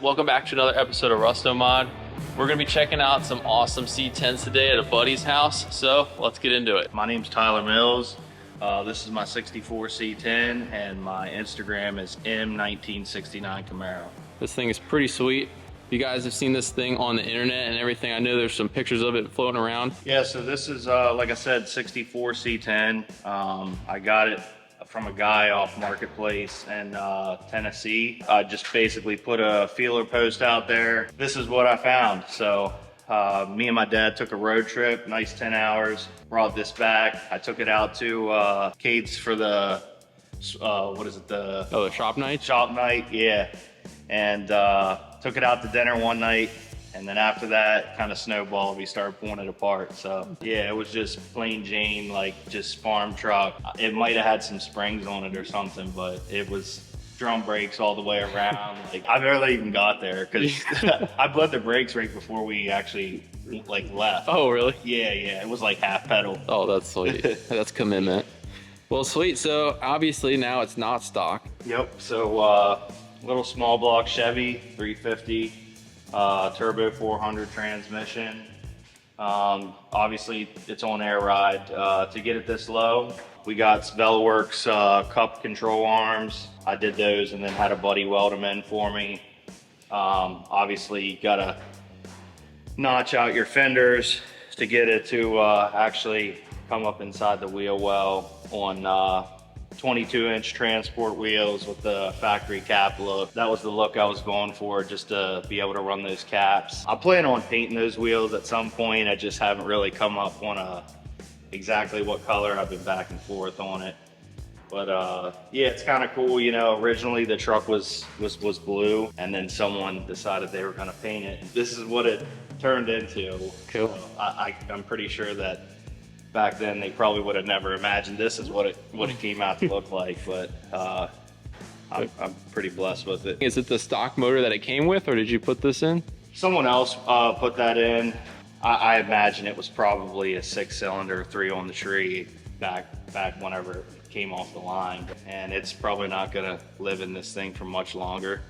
welcome back to another episode of Rustomod. We're gonna be checking out some awesome C10s today at a buddy's house, so let's get into it. My name's Tyler Mills. This is my 64 C10 and my Instagram is M1969 Camaro. This thing is pretty sweet. You guys have seen this thing on the internet and everything. I know there's some pictures of it floating around. Yeah, so this is, like I said, 64 C10. I got it from a guy off Marketplace in Tennessee. I just basically put a feeler post out there. This is what I found. So me and my dad took a road trip, nice 10 hours, brought this back. I took it out to Kate's for the, what is it? The shop night? Shop night, yeah. And took it out to dinner one night. And then after that, kind of snowballed, we started pulling it apart. So yeah, it was just plain Jane, like just farm truck. It might have had some springs on it or something, but it was drum brakes all the way around. Like I barely even got there because I bled the brakes right before we actually like left. Oh, really? Yeah, it was like half pedal. Oh, that's sweet. That's commitment. Well, sweet. So obviously now it's not stock. Yep. So little small block Chevy 350. Turbo 400 transmission. Obviously it's on air ride. To get it this low, we got Velworks cup control arms. I did those and then had a buddy weld them in for me. Obviously you gotta notch out your fenders to get it to actually come up inside the wheel well on 22-inch transport wheels with the factory cap look. That was the look I was going for, just to be able to run those caps. I plan on painting those wheels at some point. I just haven't really come up on exactly what color. I've been back and forth on it. But yeah, it's kind of cool. You know, originally the truck was blue, and then someone decided they were gonna paint it. This is what it turned into. Cool. So I'm pretty sure that back then they probably would have never imagined this is what it came out to look like, but I'm pretty blessed with it. Is it the stock motor that it came with, or did you put this in? Someone else put that in. I imagine it was probably a 6-cylinder, 3 on the tree back whenever it came off the line, and it's probably not gonna live in this thing for much longer.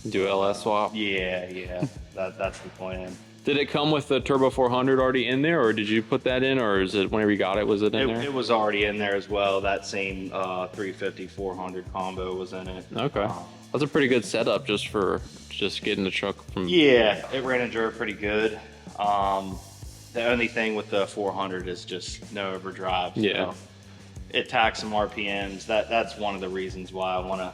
Do LS swap? Yeah, that's the plan. Did it come with the Turbo 400 already in there, or did you put that in, or is it whenever you got it, was it in there? It was already in there as well. That same 350 400 combo was in it. Okay. That's a pretty good setup just for getting the truck from... Yeah, it ran and drove pretty good. The only thing with the 400 is just no overdrive. Yeah. So it tacks some RPMs. That's one of the reasons why I want to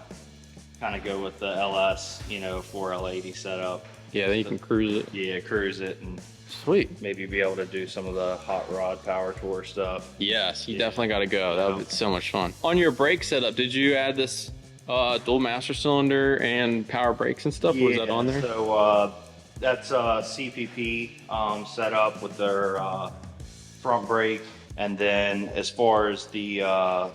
kind of go with the LS, you know, 4L80 setup. Yeah, then you can cruise it. Yeah, cruise it and sweet. Maybe be able to do some of the hot rod power tour stuff. Yes, you definitely got to go. That would be so much fun. On your brake setup, did you add this dual master cylinder and power brakes and stuff? Yeah, was that on there? So that's CPP setup with their front brake. And then as far as the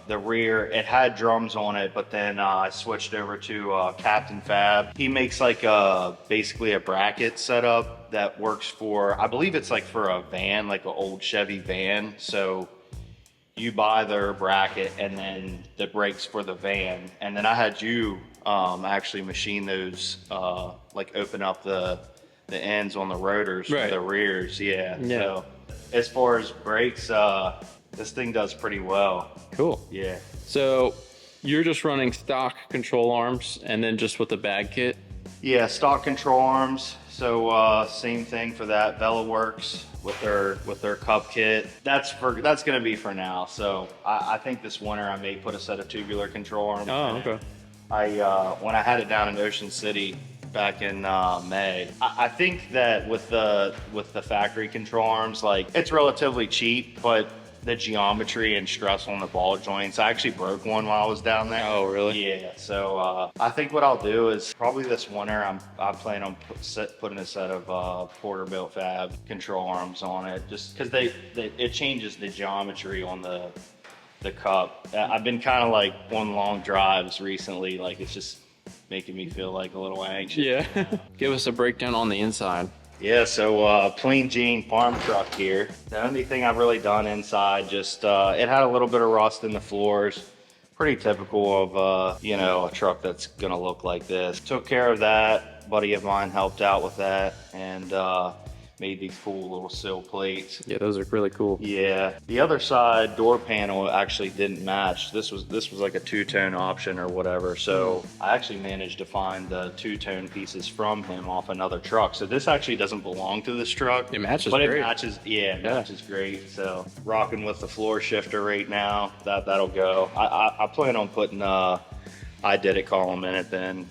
rear, it had drums on it, but then I switched over to Captain Fab. He makes like basically a bracket setup that works for, I believe it's like for a van, like an old Chevy van. So you buy their bracket and then the brakes for the van. And then I had you actually machine those, like open up the ends on the rotors for the rears. Yeah. So as far as brakes, this thing does pretty well. Cool. Yeah. So you're just running stock control arms and then just with the bag kit? Yeah, stock control arms. So same thing for that. Velworks with their cup kit. That's gonna be for now. So I think this winter I may put a set of tubular control arms. Oh, okay. When I had it down in Ocean City back in May. I think that with the factory control arms, like it's relatively cheap, but the geometry and stress on the ball joints, I actually broke one while I was down there. Oh, really? Yeah. So I think what I'll do is probably this winter I plan on putting a set of Porterbuilt Fab control arms on it, just because it changes the geometry on the cup. I've been kind of like on long drives recently, like it's just making me feel like a little anxious. Yeah. Give us a breakdown on the inside. Yeah, so plain Jane farm truck here. The only thing I've really done inside, just it had a little bit of rust in the floors. Pretty typical of you know, a truck that's gonna look like this. Took care of that. buddy of mine helped out with that, and made these cool little sill plates. Yeah, those are really cool. Yeah, the other side door panel actually didn't match. This was like a two-tone option or whatever. So I actually managed to find the two-tone pieces from him off another truck. So this actually doesn't belong to this truck. It matches but great. It matches. Yeah, it matches great. So rocking with the floor shifter right now. That'll go. I plan on putting I did it column in it then.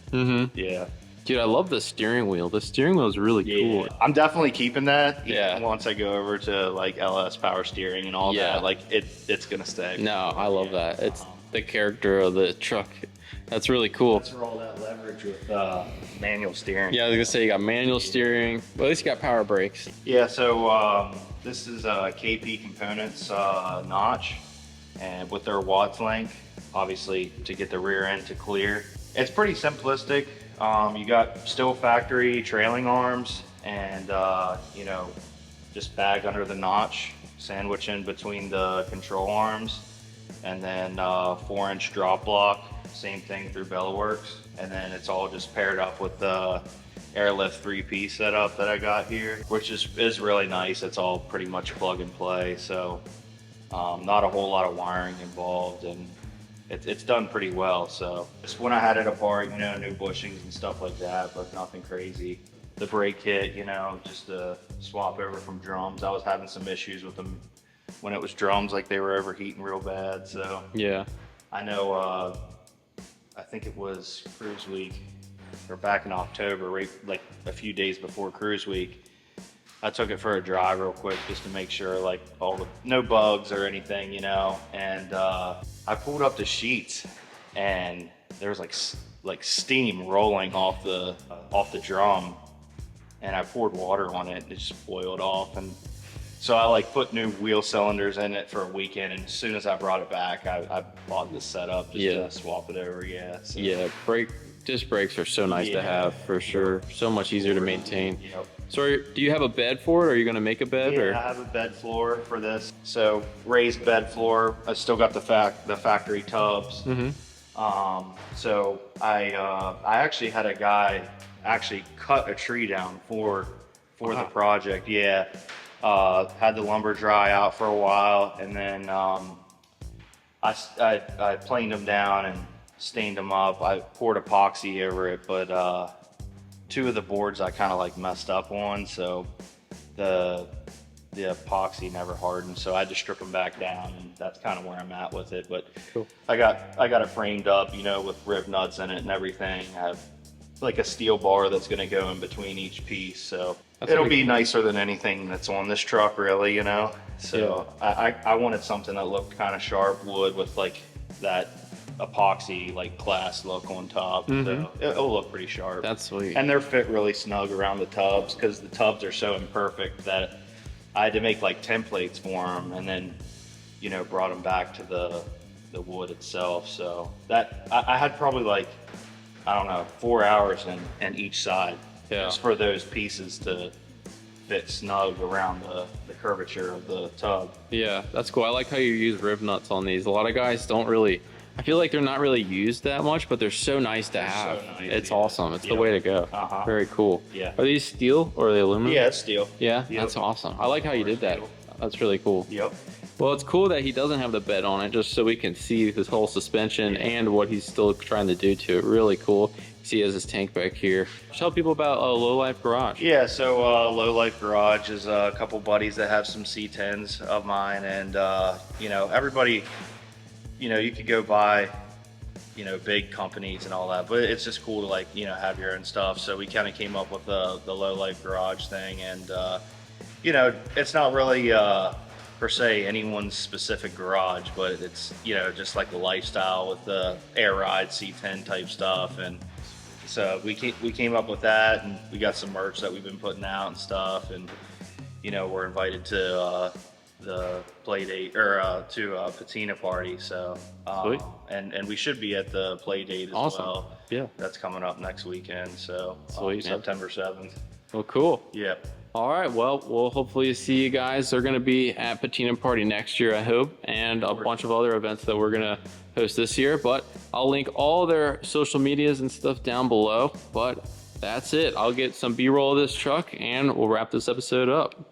Yeah. Dude, I love the steering wheel. The steering wheel is really cool. I'm definitely keeping that. Yeah. Once I go over to like LS power steering and all that, like it's gonna stay. No, I love that. It's the character of the truck. That's really cool. That's for all that leverage with manual steering. Yeah, I was gonna say you got manual steering. Well, at least you got power brakes. Yeah. So this is KP Components notch, and with their watts length, obviously to get the rear end to clear. It's pretty simplistic. You got still factory trailing arms and, you know, just bag under the notch, sandwich in between the control arms, and then 4-inch drop block, same thing through Bellaworks. And then it's all just paired up with the airlift 3-piece setup that I got here, which is really nice. It's all pretty much plug and play. So not a whole lot of wiring involved, and it's done pretty well. So just when I had it apart, you know, new bushings and stuff like that, but nothing crazy. The brake kit, you know, just to swap over from drums. I was having some issues with them when it was drums, like they were overheating real bad. So Yeah. I know, I think it was Cruise Week, or back in October, right, like a few days before Cruise Week, I took it for a drive real quick just to make sure, like, no bugs or anything, you know. And I pulled up the sheets, and there was like steam rolling off the drum, and I poured water on it, and it just boiled off. And so I like put new wheel cylinders in it for a weekend, and as soon as I brought it back, I bought this setup just to swap it over. So. Yeah, disc brakes are so nice to have, for sure. So much easier to maintain. Yep. So do you have a bed for it? Are you going to make a bed? Yeah, or? I have a bed floor for this. So raised bed floor. I still got the factory tubs. So I actually had a guy actually cut a tree down for the project. Yeah. Had the lumber dry out for a while, and then I planed them down and stained them up. I poured epoxy over it, but two of the boards I kind of like messed up on, so the epoxy never hardened, so I had to strip them back down, and that's kind of where I'm at with it. But cool. I got it framed up, you know, with rib nuts in it and everything. I have like a steel bar that's going to go in between each piece, so it'll be nicer than anything that's on this truck, really, you know. So I wanted something that looked kind of sharp wood with like that epoxy like class look on top. So it'll look pretty sharp. That's sweet. And they're fit really snug around the tubs, because the tubs are so imperfect that I had to make like templates for them, and then, you know, brought them back to the wood itself. So that I had probably like, I don't know, 4 hours in each side, just for those pieces to fit snug around the curvature of the tub. Yeah, that's cool. I like how you use rib nuts on these. A lot of guys don't really, I feel like they're not really used that much, but they're so nice to have. So nice, it's awesome. It's the way to go. Very cool. Yeah. Are these steel or are they aluminum? Yeah, it's steel. Yeah, that's awesome. I like how you did that. That's really cool. Yep. Well, it's cool that he doesn't have the bed on it, just so we can see his whole suspension and what he's still trying to do to it. Really cool. See, he has his tank back here. Tell people about Low Life Garage. Yeah, so Low Life Garage is a couple buddies that have some C10s of mine, and you know, everybody, you know, you could go buy, you know, big companies and all that, but it's just cool to, like, you know, have your own stuff. So we kind of came up with the Low Life Garage thing, and you know, it's not really per se anyone's specific garage, but it's, you know, just like the lifestyle with the air ride C10 type stuff. And so we came up with that, and we got some merch that we've been putting out and stuff, and, you know, we're invited to the play date, or to Patina party. So and we should be at the play date as well. Yeah, that's coming up next weekend. So September 7th. Well, cool. Yeah. All right, well, we'll hopefully see you guys. They're going to be at Patina Party next year, I hope, and a bunch of other events that we're going to host this year. But I'll link all their social medias and stuff down below. But that's it. I'll get some B-roll of this truck and we'll wrap this episode up.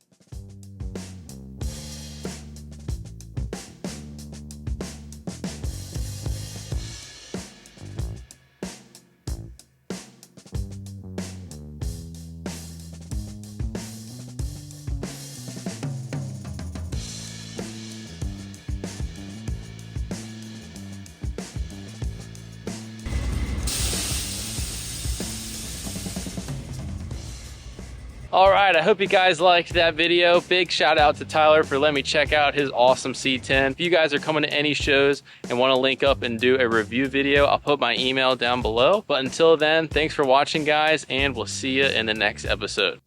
All right, I hope you guys liked that video. Big shout out to Tyler for letting me check out his awesome C10. If you guys are coming to any shows and want to link up and do a review video, I'll put my email down below. But until then, thanks for watching, guys, and we'll see you in the next episode.